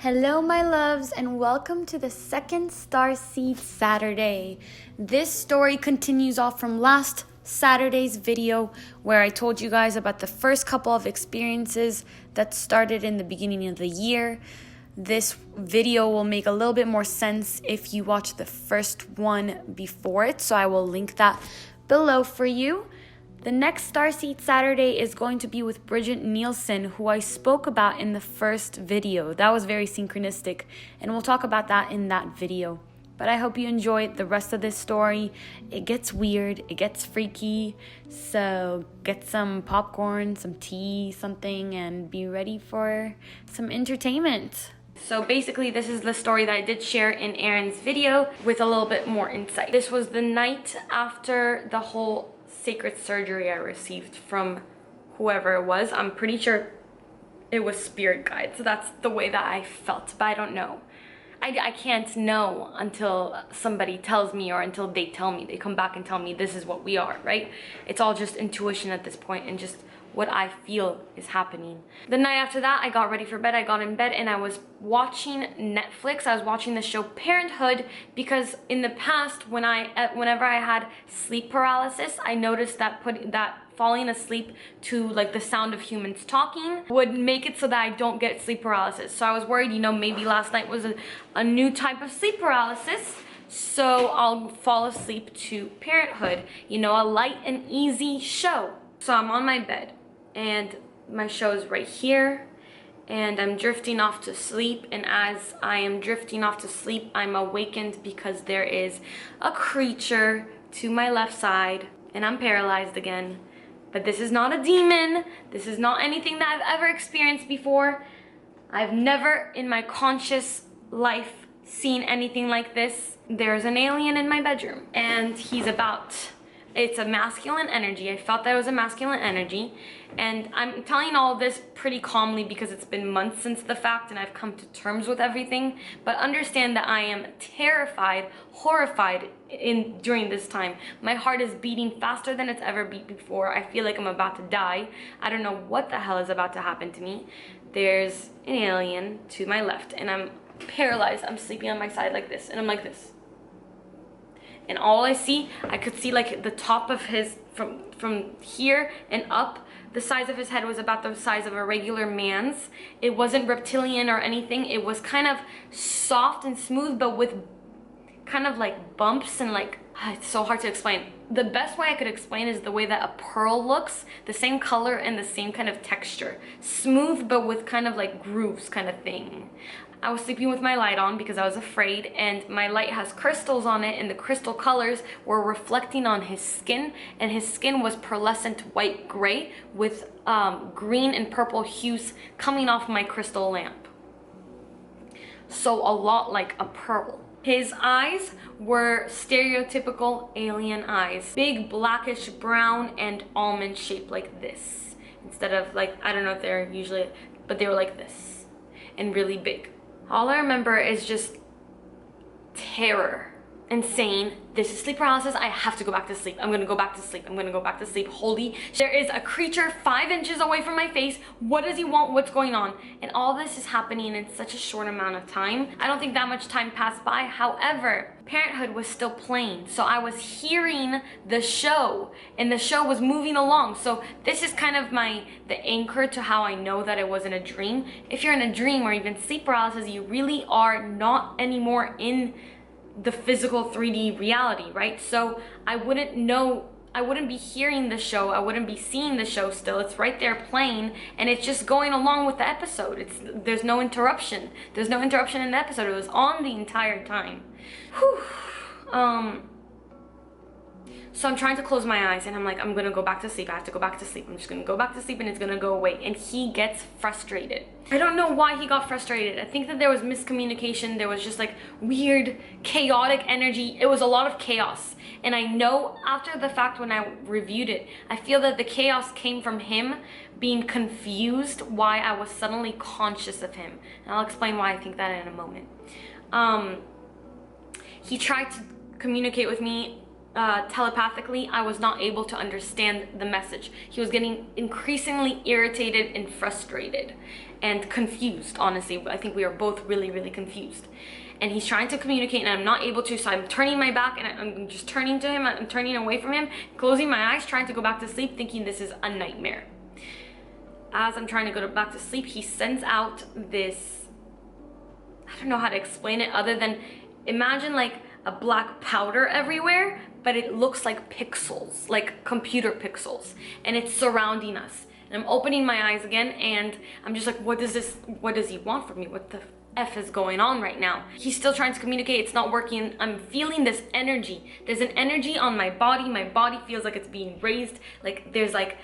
Hello, my loves, and welcome to the second Starseed Saturday. This story continues off from last Saturday's video where I told you guys about the first couple of experiences that started in the beginning of the year. This video will make a little bit more sense if you watch the first one before it, so I will link that below for you. The next Starseed Saturday is going to be with Bridget Nielsen, who I spoke about in the first video. That was very synchronistic, and we'll talk about that in that video. But I hope you enjoyed the rest of this story. It gets weird, it gets freaky, so get some popcorn, some tea, something, and be ready for some entertainment. So basically, this is the story that I did share in Aaron's video with a little bit more insight. This was the night after the whole sacred surgery I received from whoever it was. I'm pretty sure it was spirit guides. So that's the way that I felt, but I don't know. I can't know until somebody tells me or until they tell me. They come back and tell me this is what we are, right? It's all just intuition at this point and just what I feel is happening. The night after that, I got ready for bed. I got in bed and I was watching Netflix. I was watching the show Parenthood because in the past, whenever I had sleep paralysis, I noticed that falling asleep to like the sound of humans talking would make it so that I don't get sleep paralysis. So I was worried, maybe last night was a new type of sleep paralysis. So I'll fall asleep to Parenthood, a light and easy show. So I'm on my bed and my show is right here and I'm drifting off to sleep, and as I am drifting off to sleep, I'm awakened because there is a creature to my left side and I'm paralyzed again. But this is not a demon. This is not anything that I've ever experienced before. I've never in my conscious life seen anything like this. There's an alien in my bedroom and it's a masculine energy. I felt that it was a masculine energy, and I'm telling all of this pretty calmly because it's been months since the fact and I've come to terms with everything. But understand that I am terrified, horrified during this time. My heart is beating faster than it's ever beat before. I feel like I'm about to die. I don't know what the hell is about to happen to me. There's an alien to my left and I'm paralyzed. I'm sleeping on my side like this and I'm like this. And all I could see like the top of his, from here and up, the size of his head was about the size of a regular man's. It wasn't reptilian or anything. It was kind of soft and smooth, but with kind of like bumps and like, it's so hard to explain. The best way I could explain is the way that a pearl looks, the same color and the same kind of texture. Smooth, but with kind of like grooves kind of thing. I was sleeping with my light on because I was afraid, and my light has crystals on it, and the crystal colors were reflecting on his skin, and his skin was pearlescent white gray with green and purple hues coming off my crystal lamp. So a lot like a pearl. His eyes were stereotypical alien eyes, big blackish brown and almond shaped like this, instead of like, I don't know if they're usually, but they were like this and really big. All I remember is just terror and saying, this is sleep paralysis, I have to go back to sleep. I'm gonna go back to sleep. I'm gonna go back to sleep. Holy, there is a creature 5 inches away from my face. What does he want? What's going on? And all this is happening in such a short amount of time. I don't think that much time passed by. However, Parenthood was still playing. So I was hearing the show and the show was moving along. So this is kind of the anchor to how I know that it wasn't a dream. If you're in a dream or even sleep paralysis, you really are not anymore in the physical 3D reality, right? So I wouldn't be hearing the show, I wouldn't be seeing the show still. It's right there playing and it's just going along with the episode. There's no interruption. There's no interruption in the episode. It was on the entire time. Whew. So I'm trying to close my eyes and I'm like, I'm gonna go back to sleep. I have to go back to sleep. I'm just gonna go back to sleep and it's gonna go away. And he gets frustrated. I don't know why he got frustrated. I think that there was miscommunication. There was just like weird, chaotic energy. It was a lot of chaos. And I know after the fact when I reviewed it, I feel that the chaos came from him being confused why I was suddenly conscious of him. And I'll explain why I think that in a moment. He tried to communicate with me telepathically, I was not able to understand the message. He was getting increasingly irritated and frustrated and confused, honestly. I think we are both really, really confused. And he's trying to communicate and I'm not able to, so I'm turning my back and I'm just turning to him, I'm turning away from him, closing my eyes, trying to go back to sleep, thinking this is a nightmare. As I'm trying to go back to sleep, he sends out this, I don't know how to explain it other than, imagine like a black powder everywhere, but it looks like pixels, like computer pixels, and it's surrounding us. And I'm opening my eyes again and I'm just like, what does he want from me? What the F is going on right now? He's still trying to communicate, it's not working. I'm feeling this energy. There's an energy on my body feels like it's being raised, like there's like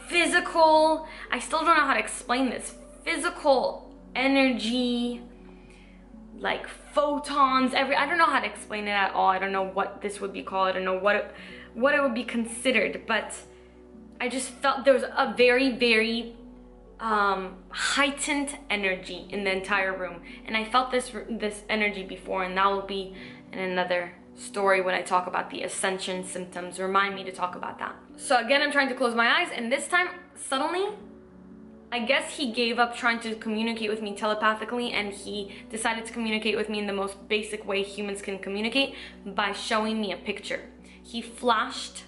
physical, I still don't know how to explain this, physical energy, like photons, I don't know how to explain it at all. I don't know what this would be called. I don't know what it would be considered, but I just felt there was a very, very heightened energy in the entire room. And I felt this energy before, and that will be in another story when I talk about the ascension symptoms. Remind me to talk about that. So again, I'm trying to close my eyes, and this time, suddenly, I guess he gave up trying to communicate with me telepathically, and he decided to communicate with me in the most basic way humans can communicate, by showing me a picture. He flashed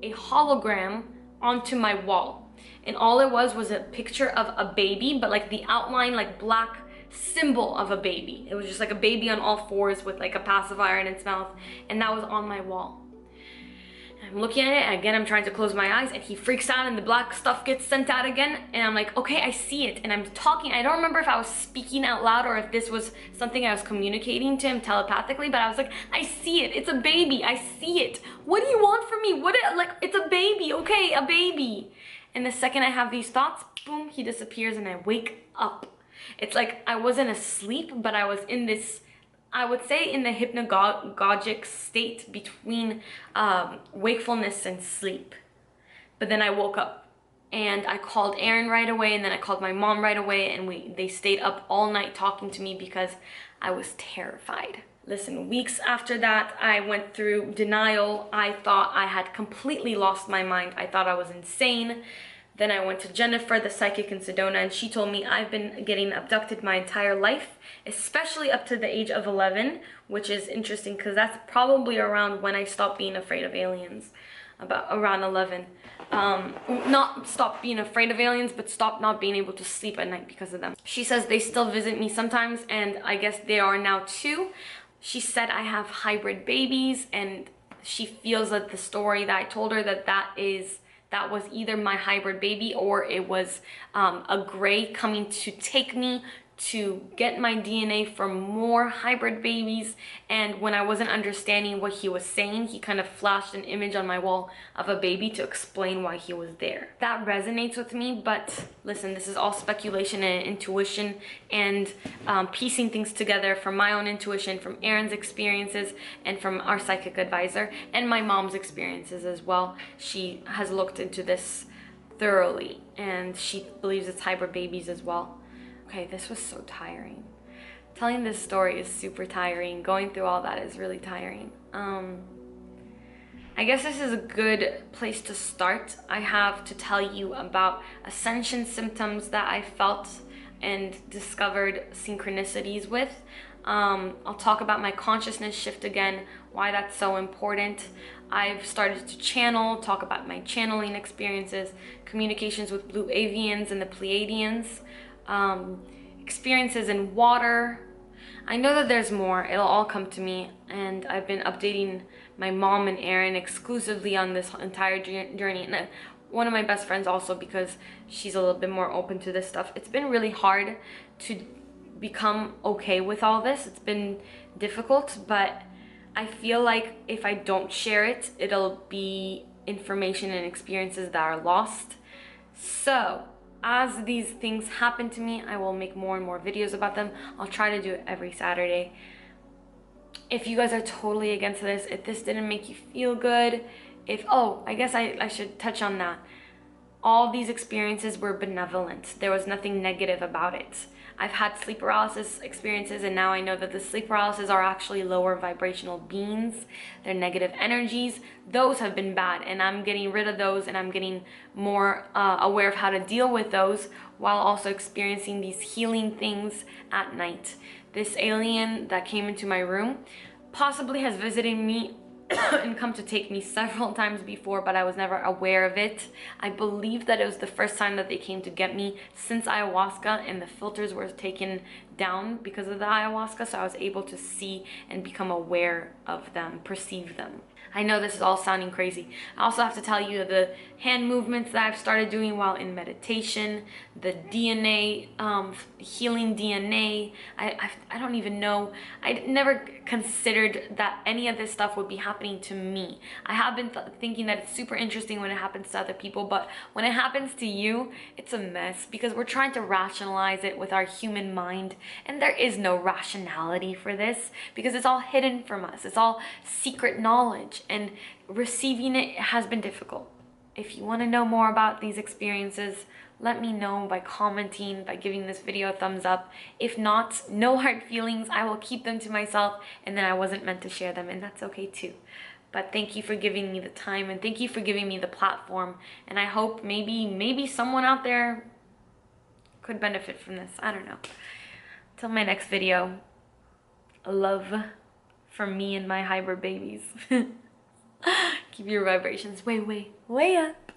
a hologram onto my wall, and all it was a picture of a baby, but like the outline, like black symbol of a baby. It was just like a baby on all fours with like a pacifier in its mouth, and that was on my wall. I'm looking at it, and again, I'm trying to close my eyes, and he freaks out, and the black stuff gets sent out again, and I'm like, okay, I see it, and I'm talking. I don't remember if I was speaking out loud or if this was something I was communicating to him telepathically, but I was like, I see it, it's a baby, I see it. What do you want from me? Like, it's a baby, okay, a baby. And the second I have these thoughts, boom, he disappears, and I wake up. It's like I wasn't asleep, but I was in this, I would say, in the hypnagogic state between wakefulness and sleep. But then I woke up and I called Aaron right away, and then I called my mom right away, and they stayed up all night talking to me because I was terrified. Listen, weeks after that, I went through denial. I thought I had completely lost my mind. I thought I was insane. Then I went to Jennifer, the psychic in Sedona, and she told me I've been getting abducted my entire life, especially up to the age of 11, which is interesting because that's probably around when I stopped being afraid of aliens, about around 11. Not stop being afraid of aliens, but stop not being able to sleep at night because of them. She says they still visit me sometimes, and I guess they are now too. She said I have hybrid babies, and she feels that the story that I told her that was either my hybrid baby or it was a gray coming to take me to get my DNA from more hybrid babies. And when I wasn't understanding what he was saying, he kind of flashed an image on my wall of a baby to explain why he was there. That resonates with me, but listen, this is all speculation and intuition, and piecing things together from my own intuition, from Aaron's experiences, and from our psychic advisor, and my mom's experiences as well. She has looked into this thoroughly, and she believes it's hybrid babies as well. Okay, this was so tiring. Telling this story is super tiring. Going through all that is really tiring. I guess this is a good place to start. I have to tell you about ascension symptoms that I felt and discovered synchronicities with. I'll talk about my consciousness shift again, why that's so important. I've started to channel, talk about my channeling experiences, communications with blue avians and the Pleiadians, experiences in water. I know that there's more. It'll all come to me, and I've been updating my mom and Aaron exclusively on this entire journey, and one of my best friends also, because she's a little bit more open to this stuff. It's been really hard to become okay with all this. It's been difficult, but I feel like if I don't share it, it'll be information and experiences that are lost. So as these things happen to me, I will make more and more videos about them. I'll try to do it every Saturday. If you guys are totally against this, if this didn't make you feel good, I guess I should touch on that. All these experiences were benevolent. There was nothing negative about it. I've had sleep paralysis experiences, and now I know that the sleep paralysis are actually lower vibrational beings. They're negative energies. Those have been bad, and I'm getting rid of those, and I'm getting more aware of how to deal with those while also experiencing these healing things at night. This alien that came into my room possibly has visited me and come to take me several times before, but I was never aware of it. I believe that it was the first time that they came to get me since ayahuasca, and the filters were taken down because of the ayahuasca, so I was able to see and become aware of them, perceive them. I know this is all sounding crazy. I also have to tell you the hand movements that I've started doing while in meditation, the DNA, healing DNA. I don't even know. I never considered that any of this stuff would be happening to me. I have been thinking that it's super interesting when it happens to other people, but when it happens to you, it's a mess because we're trying to rationalize it with our human mind, and there is no rationality for this because it's all hidden from us. It's all secret knowledge, and receiving it has been difficult. If you want to know more about these experiences, let me know by commenting, by giving this video a thumbs up. If not, no hard feelings. I will keep them to myself, and then I wasn't meant to share them, and that's okay too. But thank you for giving me the time, and thank you for giving me the platform. And I hope maybe someone out there could benefit from this. I don't know. Till my next video, love from me and my hybrid babies. Keep your vibrations way up.